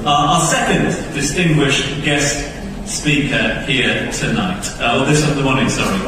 Our second distinguished guest speaker here tonight, this morning, sorry.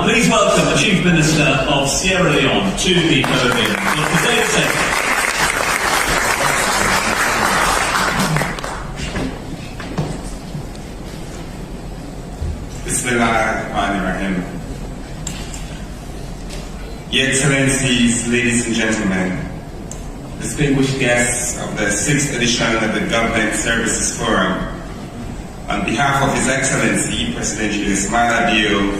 Please welcome the Chief Minister of Sierra Leone to the podium, Dr. David Sengeh. Bismillahirrahmanirrahim. Your Excellencies, ladies and gentlemen, distinguished guests of the 6th edition of the Government Services Forum, on behalf of His Excellency, President Julius Maada Bio,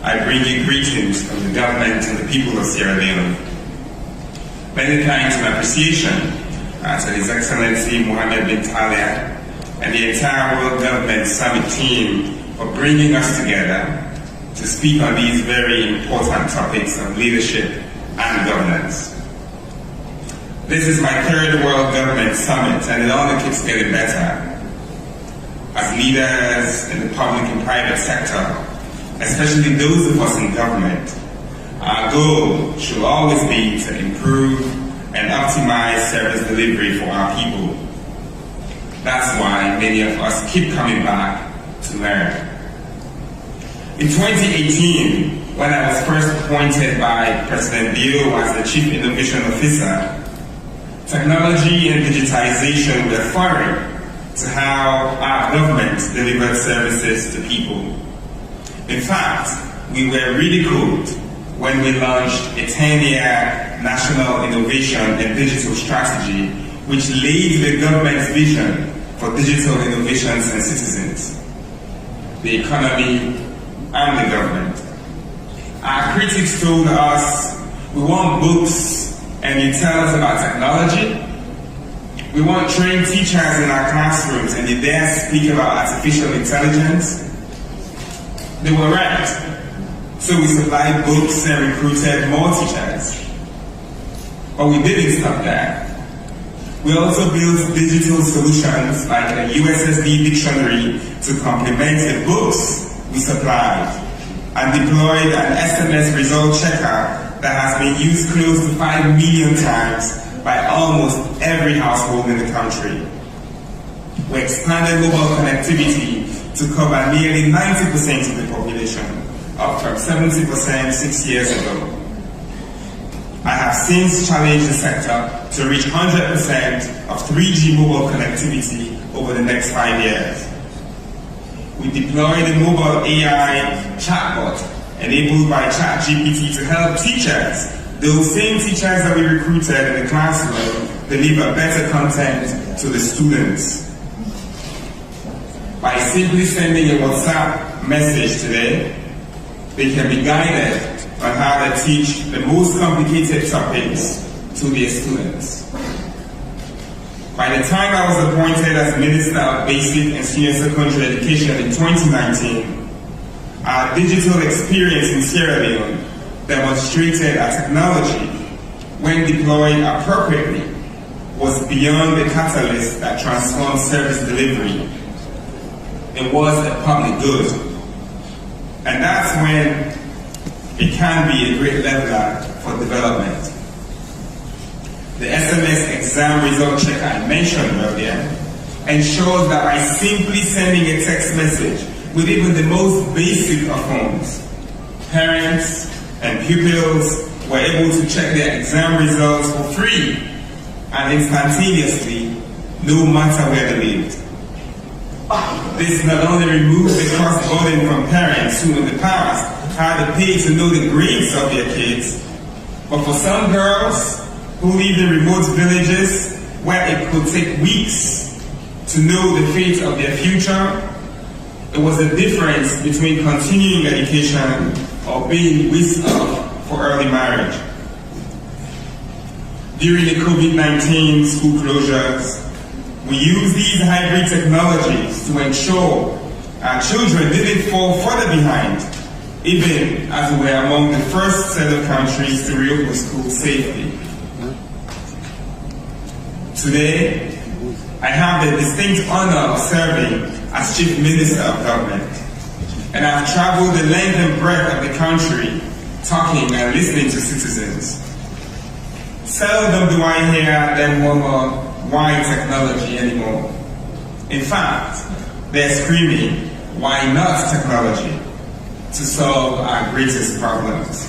I bring you greetings from the government and the people of Sierra Leone. Many thanks and appreciation to His Excellency Mohammed bin Talia and the entire World Government Summit team for bringing us together to speak on these very important topics of leadership and governance. This is my third World Government Summit, and it only keeps getting better. As leaders in the public and private sector, especially those of us in government, our goal should always be to improve and optimize service delivery for our people. That's why many of us keep coming back to learn. In 2018, when I was first appointed by President Bio as the Chief Innovation Officer, technology and digitization were foreign to how our government delivered services to people. In fact, we were ridiculed when we launched a 10-year National Innovation and Digital Strategy, which laid the government's vision for digital innovations and citizens, the economy, and the government. Our critics told us, we want books and you tell us about technology. We want trained teachers in our classrooms and you dare speak about artificial intelligence. They were right. So we supplied books and recruited more teachers. But we didn't stop there. We also built digital solutions like a USSD dictionary to complement the books we supplied, and deployed an SMS result checker that has been used close to 5 million times by almost every household in the country. We expanded mobile connectivity to cover nearly 90% of the population, up from 70% 6 years ago. I have since challenged the sector to reach 100% of 3G mobile connectivity over the next 5 years. We deployed a mobile AI chatbot enabled by ChatGPT to help teachers, those same teachers that we recruited in the classroom, deliver better content to the students. By simply sending a WhatsApp message today, they can be guided on how to teach the most complicated topics to their students. By the time I was appointed as Minister of Basic and Senior Secondary Education in 2019, our digital experience in Sierra Leone demonstrated that technology, when deployed appropriately, was beyond the catalyst that transformed service delivery. It was a public good. And that's when it can be a great leveler for development. The SMS exam result checker I mentioned earlier ensures that by simply sending a text message with even the most basic of phones, parents and pupils were able to check their exam results for free and instantaneously, no matter where they lived. This not only removes the cost burden from parents who in the past had to pay to know the grades of their kids, but for some girls who live in remote villages where it could take weeks to know the fate of their future, it was the difference between continuing education or being whisked off for early marriage. During the COVID-19 school closures, we used these hybrid technologies to ensure our children didn't fall further behind, even as we were among the first set of countries to reopen schools safely. Today, I have the distinct honor of serving as Chief Minister of Government, and I've traveled the length and breadth of the country talking and listening to citizens. Seldom do I hear them murmur, why technology anymore. In fact, they're screaming, why not technology, to solve our greatest problems.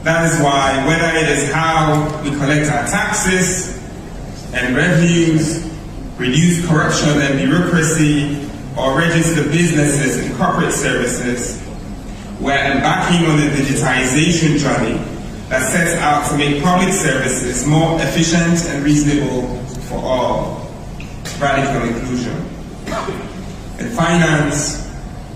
That is why, whether it is how we collect our taxes and revenues, reduce corruption and bureaucracy, or register businesses and corporate services, we're embarking on a digitization journey that sets out to make public services more efficient and reasonable for all. Radical inclusion. In finance,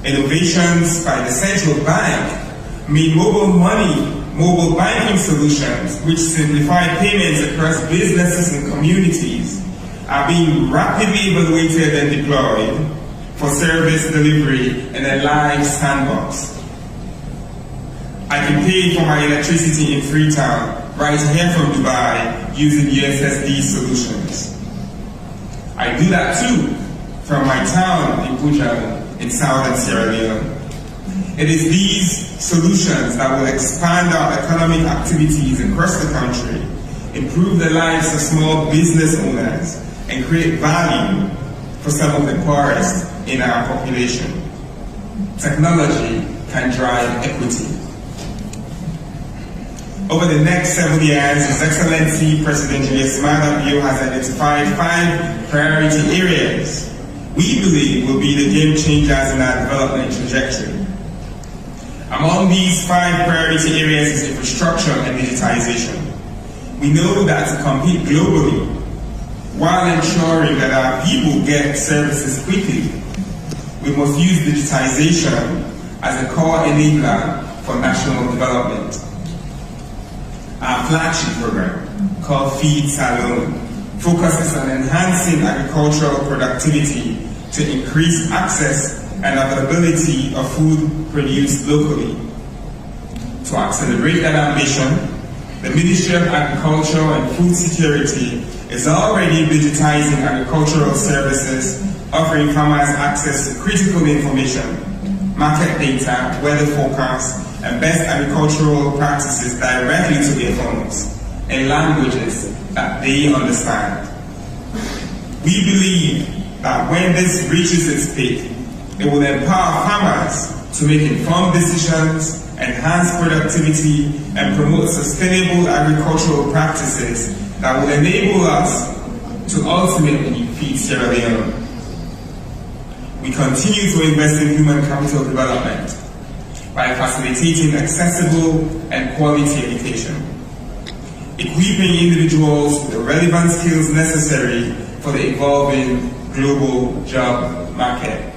innovations by the central bank mean mobile money, mobile banking solutions, which simplify payments across businesses and communities, are being rapidly evaluated and deployed for service delivery in a live sandbox. I can pay for my electricity in Freetown, right here from Dubai, using USSD solutions. I do that too from my town in Buja in southern Sierra Leone. It is these solutions that will expand our economic activities across the country, improve the lives of small business owners, and create value for some of the poorest in our population. Technology can drive equity. Over the next 7 years, His Excellency President Julius Maada Bio has identified 5 priority areas we believe will be the game changers in our development trajectory. Among these 5 priority areas is infrastructure and digitization. We know that to compete globally, while ensuring that our people get services quickly, we must use digitization as a core enabler for national development. Our flagship program, called Feed Salone, focuses on enhancing agricultural productivity to increase access and availability of food produced locally. To accelerate that ambition, the Ministry of Agriculture and Food Security is already digitizing agricultural services, offering farmers access to critical information, market data, weather forecasts, and best agricultural practices directly to their phones in languages that they understand. We believe that when this reaches its peak, it will empower farmers to make informed decisions, enhance productivity, and promote sustainable agricultural practices that will enable us to ultimately feed Sierra Leone. We continue to invest in human capital development by facilitating accessible and quality education, equipping individuals with the relevant skills necessary for the evolving global job market.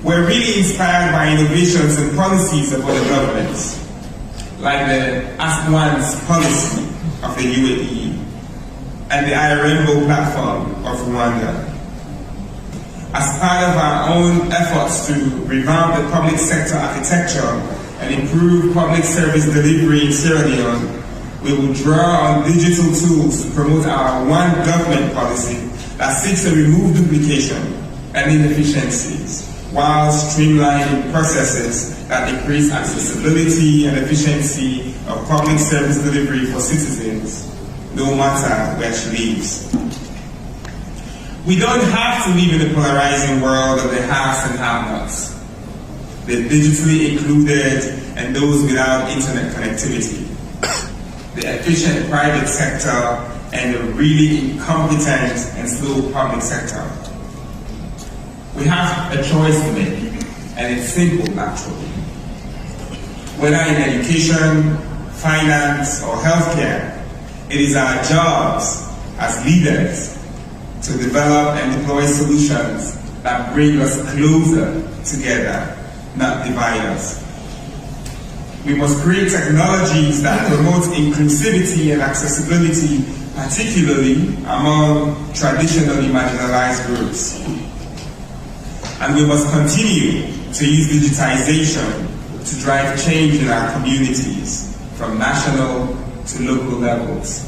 We're really inspired by innovations and policies of other governments, like the Ask Once policy of the UAE and the IREMBO platform of Rwanda. As part of our own efforts to revamp the public sector architecture and improve public service delivery in Sierra Leone, we will draw on digital tools to promote our One Government policy that seeks to remove duplication and inefficiencies, while streamlining processes that increase accessibility and efficiency of public service delivery for citizens, no matter where she lives. We don't have to live in the polarizing world of the haves and have-nots, the digitally included and those without internet connectivity, the efficient private sector and the really incompetent and slow public sector. We have a choice to make, and it's simple actually. Whether in education, finance, or healthcare, it is our jobs as leaders to develop and deploy solutions that bring us closer together, not divide us. We must create technologies that promote inclusivity and accessibility, particularly among traditionally marginalized groups. And we must continue to use digitization to drive change in our communities from national to local levels.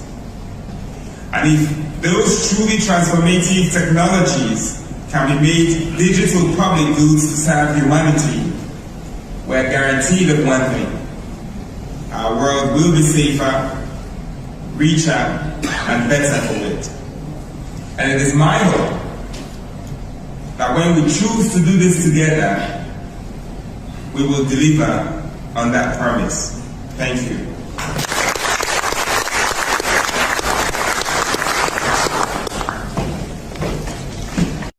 And if those truly transformative technologies can be made digital public goods to serve humanity, we're guaranteed of one thing: our world will be safer, reach out and better for it. And it is my hope that when we choose to do this together, we will deliver on that promise. Thank you.